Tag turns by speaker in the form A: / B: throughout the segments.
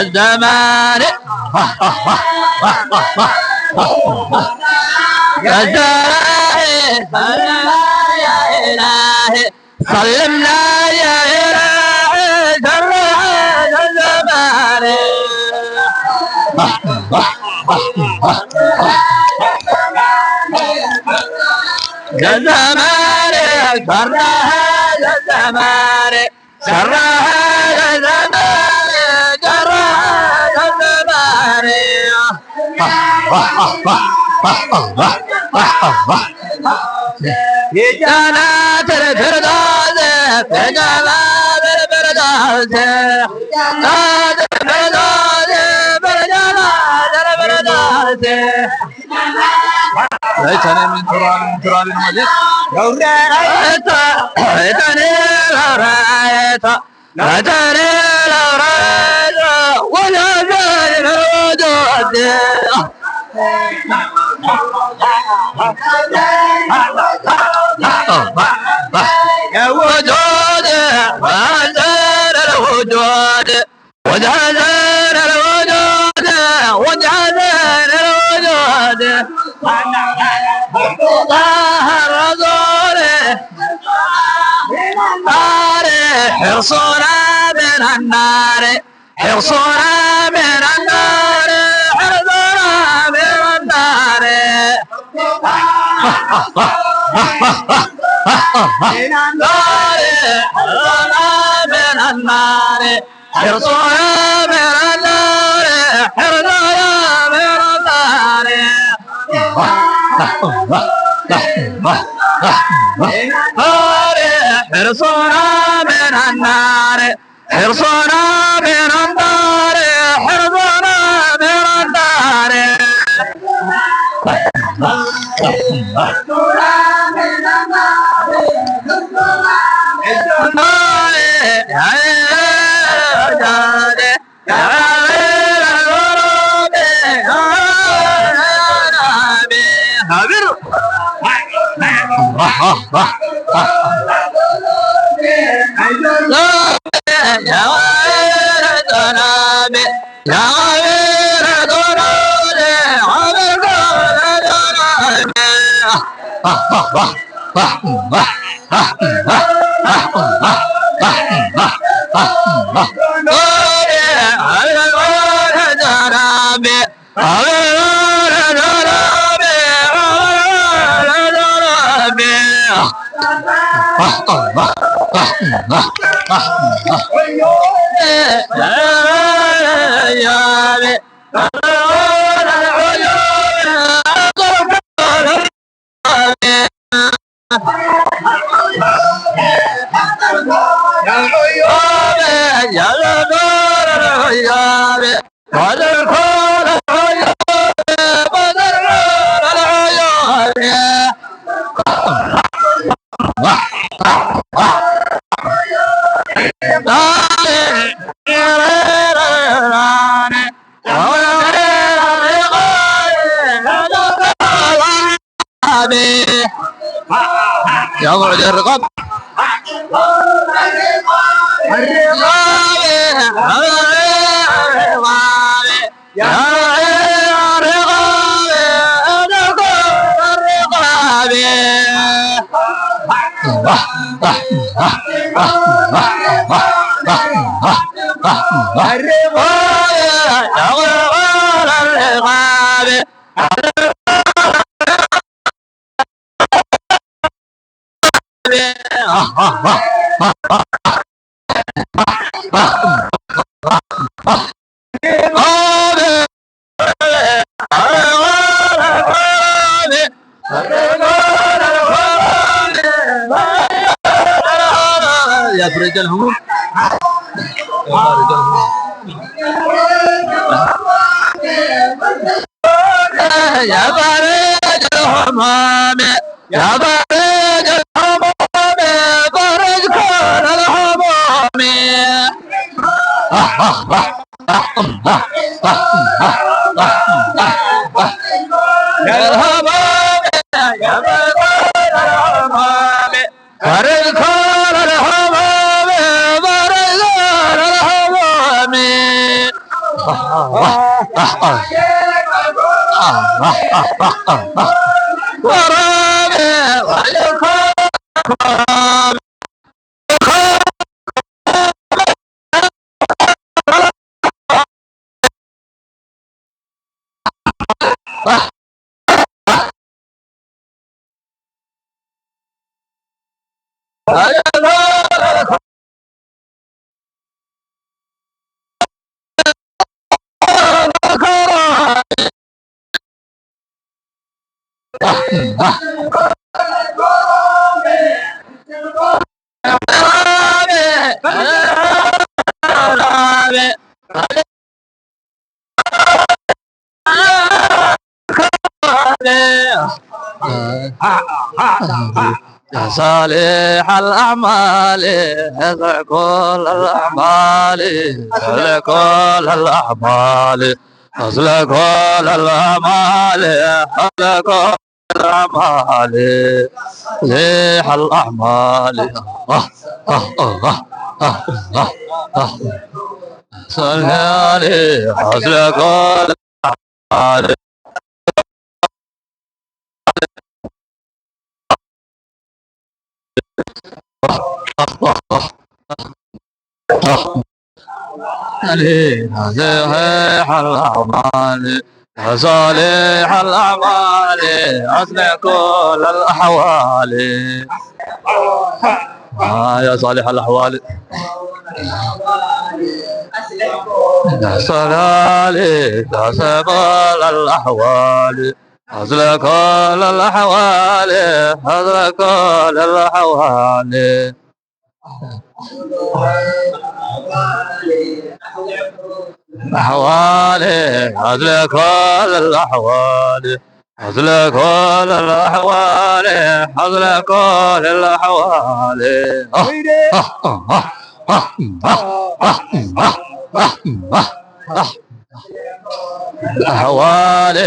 A: الزمان يا إلهي سلمنا يا إلهي شر هذا الزمان يا زمان شر هذا الزمان شر هذا الزمان شر هذا الزمان في جنات الفردوس في جنات الفردوس جنات الفردوس في جنات الفردوس ليتني من تراب مجيد لو رأيت ليتني لو رأيت ليتني لو رأيت ولا زال الوجود يا وجود وزال الوجود وزال الوجود وزال الوجود الله الرسول حرصنا من النار حرصنا من النار حرصنا من النار من النار حرصنا من النار حرصنا من النار حرصنا من النار حرصنا من النار حرصنا من النار حرصنا من النار الرقابي يا بعد الرقاب يا فريد الهموم يا فريد الهموم يا فريد الهموم فرج كل الهموم يا الهموم يا فريد الهموم فرج كل الهموم فرج كل الهموم ورامي وعليكم يا صالح الأعمال هذا كل الأعمال هذا كل الأعمال هذا كل الأعمال هذا كل الأعمال صالح الأعمال صالح عليه هذا كل الأعمال صالح الأعمال يا صالح الأعمال أصلح كل الأحوال يا صالح الأحوال يا صالح يا سبل الأحوال أصلح كل الأحوال أصلح كل الأحوال الأحوال أصلح كل الأحوال أصلح كل الأحوال أصلح كل الأحوال الأحوال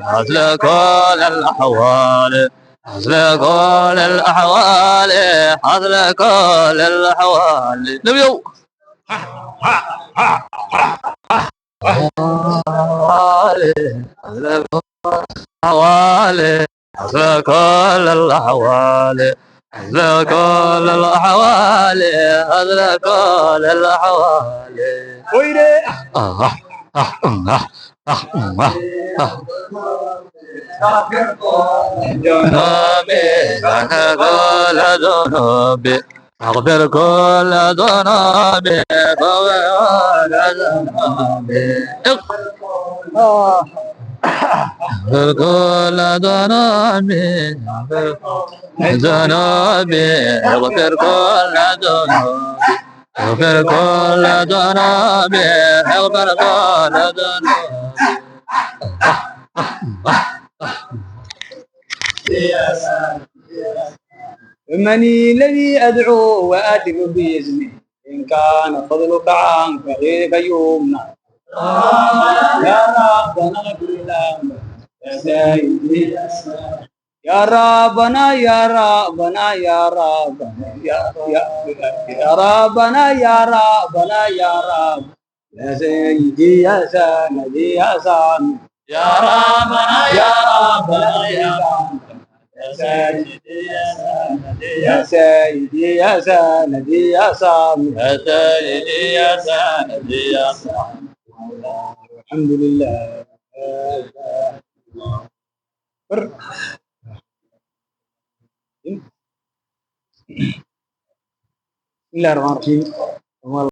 A: أصلح كل الأحوال أصلح كل الأحوال أصلح كل الأحوال نبيو الأحوال أصلح كل الأحوال أصلح كل الأحوال أصلح كل الأحوال ذنوبي أغفر كل ذنوبي فغفر ذنوبي اغفر كل ذنوبي ذنوبي اغفر كل ذنوبي اغفر كل ذنوبي اغفر كل ذنوبي
B: مني الذي أدعو وأدعو باسمه إن كان فضلك عنك غيرك يمنع يا ربنا اغفر لنا يا سيدي يا ربنا يا ربنا يا ربنا يا ربنا يا ربنا يا رب يا سيدي يا سندي يا سامي
A: يا ربنا
B: يا
A: يا
B: ربنا
A: ربنا
B: يا
A: يا سيدي يا سندي
B: يا سيدي يا سندي يا سامي
A: يا سيدي يا سندي يا سامي.
B: الحمد لله. بسم الله الرحمن الرحيم.